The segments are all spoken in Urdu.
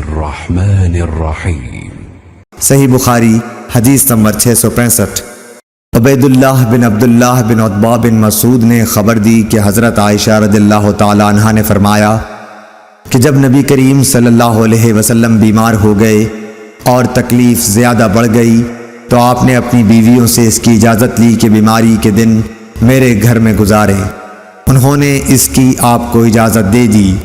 الرحمن الرحیم۔ صحیح بخاری حدیث نمبر 665۔ عبید اللہ بن عبداللہ بن عتبہ بن مسعود نے خبر دی کہ حضرت عائشہ رضی اللہ تعالی عنہا نے فرمایا کہ جب نبی کریم صلی اللہ علیہ وسلم بیمار ہو گئے اور تکلیف زیادہ بڑھ گئی تو آپ نے اپنی بیویوں سے اس کی اجازت لی کہ بیماری کے دن میرے گھر میں گزارے۔ انہوں نے اس کی آپ کو اجازت دے دی۔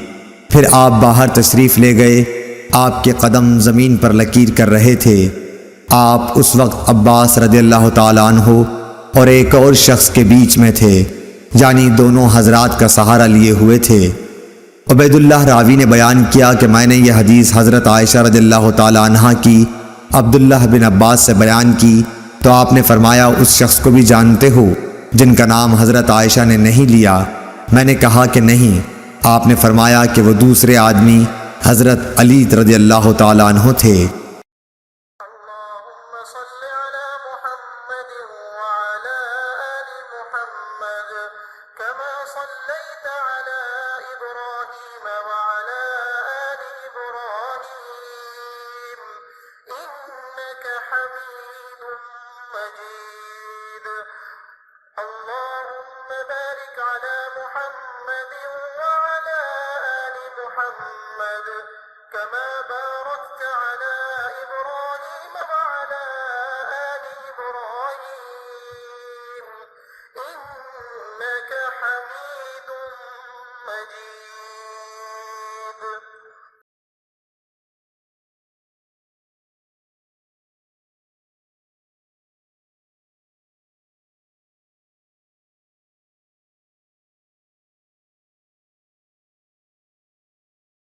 پھر آپ باہر تشریف لے گئے۔ آپ کے قدم زمین پر لکیر کر رہے تھے۔ آپ اس وقت عباس رضی اللہ تعالیٰ عنہ اور ایک اور شخص کے بیچ میں تھے، یعنی دونوں حضرات کا سہارا لیے ہوئے تھے۔ عبید اللہ راوی نے بیان کیا کہ میں نے یہ حدیث حضرت عائشہ رضی اللہ تعالیٰ عنہا کی عبداللہ بن عباس سے بیان کی تو آپ نے فرمایا اس شخص کو بھی جانتے ہو جن کا نام حضرت عائشہ نے نہیں لیا؟ میں نے کہا کہ نہیں۔ آپ نے فرمایا کہ وہ دوسرے آدمی حضرت علی رضی اللہ تعالیٰ عنہ تھے۔ اللهم صل على محمد وعلى آل محمد كما صليت على إبراهيم وعلى آل إبراهيم إنك حميد مجيد اللهم بارك على محمد وعلى آل محمد كما باركت على إبراهيم وعلى آل إبراهيم إنك حميد مجيد